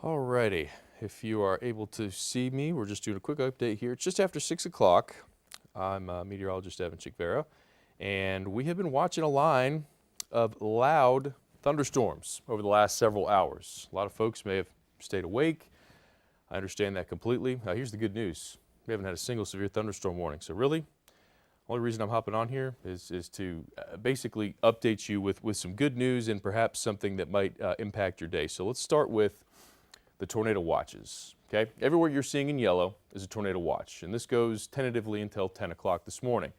Alrighty, if you are able to see me, we're just doing a quick update here. It's just after 6 o'clock. I'm meteorologist Evan Chickvera, and we have been watching a line of loud thunderstorms over the last several hours. A lot of folks may have stayed awake. I understand that completely. Here's the good news. We haven't had a single severe thunderstorm warning. So really, only reason I'm hopping on here is to basically update you with some good news and perhaps something that might impact your day. So let's start with the tornado watches. Okay, everywhere you're seeing in yellow is a tornado watch, and this goes tentatively until 10 o'clock this morning.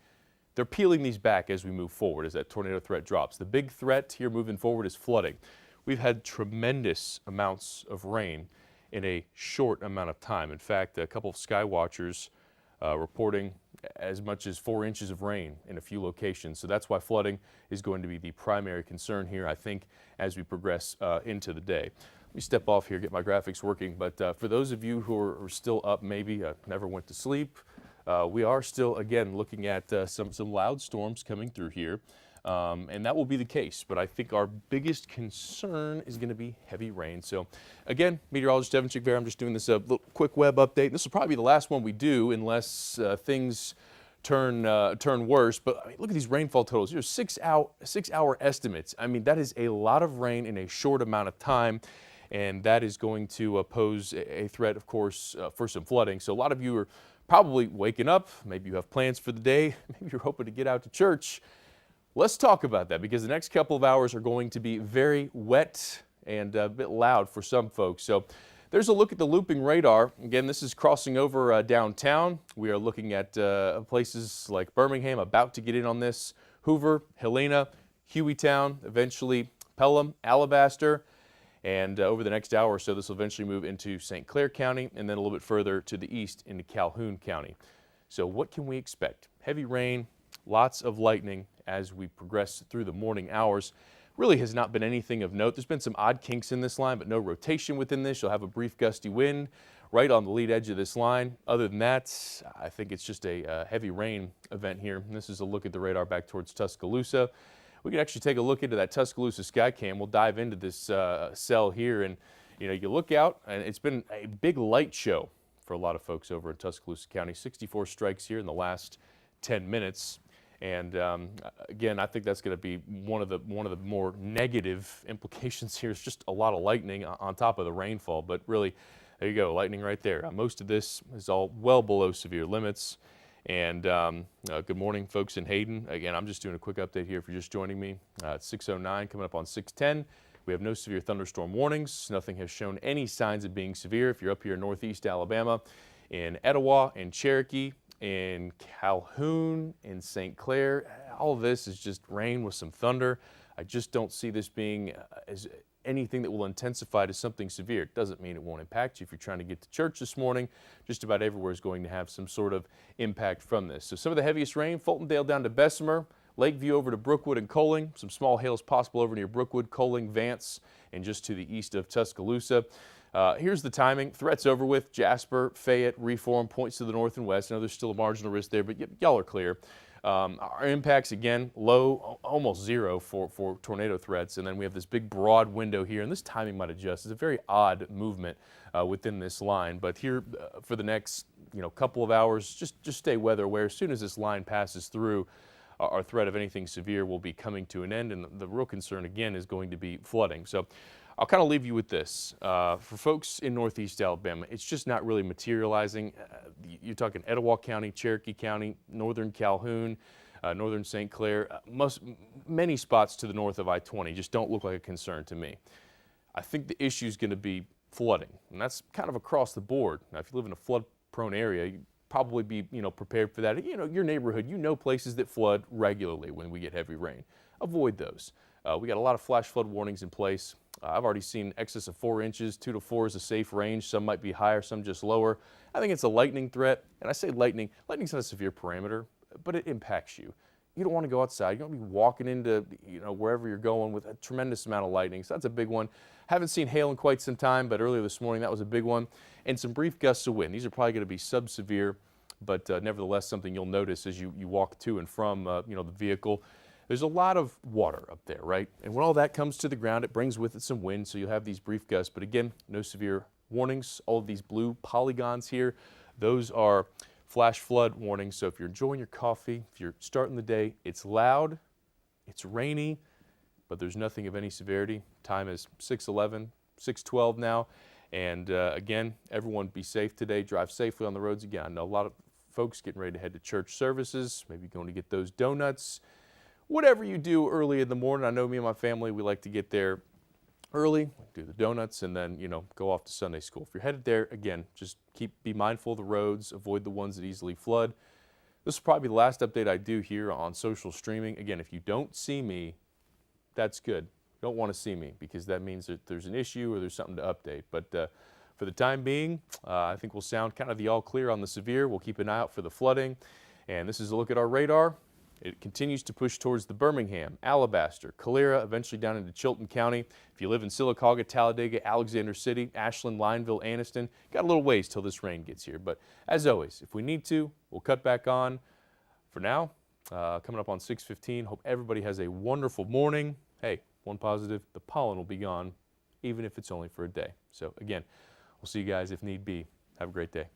They're peeling these back as we move forward, as that tornado threat drops. The big threat here moving forward is flooding. We've had tremendous amounts of rain in a short amount of time. In fact, a couple of sky watchers reporting as much as 4 inches of rain in a few locations. So that's why flooding is going to be the primary concern here, I think, as we progress into the day. Let me step off here, get my graphics working. But for those of you who are still up, maybe never went to sleep, we are still, again, looking at some loud storms coming through here. And that will be the case. But I think our biggest concern is going to be heavy rain. So, again, meteorologist Evan Chickvera, I'm just doing this little quick web update. This will probably be the last one we do unless things turn worse. But I mean, look at these rainfall totals. Here's 6-hour estimates. I mean, that is a lot of rain in a short amount of time. And that is going to pose a threat, of course, for some flooding. So a lot of you are probably waking up. Maybe you have plans for the day. Maybe you're hoping to get out to church. Let's talk about that, because the next couple of hours are going to be very wet and a bit loud for some folks. So there's a look at the looping radar. Again, this is crossing over downtown. We are looking at places like Birmingham, about to get in on this, Hoover, Helena, Hueytown, eventually Pelham, Alabaster. And over the next hour or so, this will eventually move into St. Clair County and then a little bit further to the east into Calhoun County. So what can we expect? Heavy rain, lots of lightning as we progress through the morning hours. Really has not been anything of note. There's been some odd kinks in this line, but no rotation within this. You'll have a brief gusty wind right on the lead edge of this line. Other than that, I think it's just a heavy rain event here. And this is a look at the radar back towards Tuscaloosa. We can actually take a look into that Tuscaloosa Skycam. We'll dive into this cell here, and you look out, and it's been a big light show for a lot of folks over in Tuscaloosa County. 64 strikes here in the last 10 minutes, and again, I think that's going to be one of the more negative implications here. Is just a lot of lightning on top of the rainfall, but really, there you go, lightning right there. Most of this is all well below severe limits. And good morning, folks in Hayden. Again, I'm just doing a quick update here if you're just joining me. It's 6:09, coming up on 6:10. We have no severe thunderstorm warnings. Nothing has shown any signs of being severe. If you're up here in northeast Alabama, in Etowah, in Cherokee, in Calhoun, in St. Clair, all of this is just rain with some thunder. I just don't see this being as anything that will intensify to something severe. It doesn't mean it won't impact you if you're trying to get to church this morning. Just about everywhere is going to have some sort of impact from this. So some of the heaviest rain, Fultondale down to Bessemer, Lakeview over to Brookwood and Coling. Some small hails possible over near Brookwood, Coling, Vance, and just to the east of Tuscaloosa. Here's the timing. Threat's over with. Jasper, Fayette, Reform points to the north and west. I know there's still a marginal risk there, but y'all are clear. Our impacts, again, low, almost zero for tornado threats. And then we have this big broad window here, and this timing might adjust. It's a very odd movement within this line. But here for the next couple of hours, just stay weather aware. As soon as this line passes through, our threat of anything severe will be coming to an end. And the real concern, again, is going to be flooding. So I'll kind of leave you with this. For folks in northeast Alabama, it's just not really materializing. You're talking Etowah County, Cherokee County, northern Calhoun, northern St. Clair. Many spots to the north of I-20 just don't look like a concern to me. I think the issue is going to be flooding, and that's kind of across the board. Now, if you live in a flood-prone area, you probably be prepared for that. Your neighborhood, places that flood regularly when we get heavy rain. Avoid those. We got a lot of flash flood warnings in place. I've already seen excess of 4 inches. 2 to 4 is a safe range. Some might be higher, some just lower. I think it's a lightning threat. And I say lightning. Lightning's not a severe parameter, but it impacts you. You don't want to go outside. You don't want to be walking into wherever you're going with a tremendous amount of lightning. So that's a big one. Haven't seen hail in quite some time, but earlier this morning that was a big one. And some brief gusts of wind. These are probably going to be sub-severe, but nevertheless something you'll notice as you walk to and from the vehicle. there's a lot of water up there, right? And when all that comes to the ground, it brings with it some wind, so you'll have these brief gusts. But again, no severe warnings. All of these blue polygons here, those are flash flood warnings. So if you're enjoying your coffee, if you're starting the day, it's loud, it's rainy, but there's nothing of any severity. Time is 6:11, 6:12 now. And again, everyone be safe today. Drive safely on the roads. Again, I know a lot of folks getting ready to head to church services, maybe going to get those donuts. Whatever you do early in the morning, I know me and my family, we like to get there early, do the donuts, and then, go off to Sunday school. If you're headed there, again, just be mindful of the roads, avoid the ones that easily flood. This will probably be the last update I do here on social streaming. Again, if you don't see me, that's good. You don't want to see me because that means that there's an issue or there's something to update. But for the time being, I think we'll sound kind of the all clear on the severe. We'll keep an eye out for the flooding. And this is a look at our radar. It continues to push towards the Birmingham, Alabaster, Calera, eventually down into Chilton County. If you live in Sylacauga, Talladega, Alexander City, Ashland, Lineville, Anniston, got a little ways till this rain gets here. But as always, if we need to, we'll cut back on. For now, coming up on 6:15, hope everybody has a wonderful morning. Hey, one positive, the pollen will be gone, even if it's only for a day. So again, we'll see you guys if need be. Have a great day.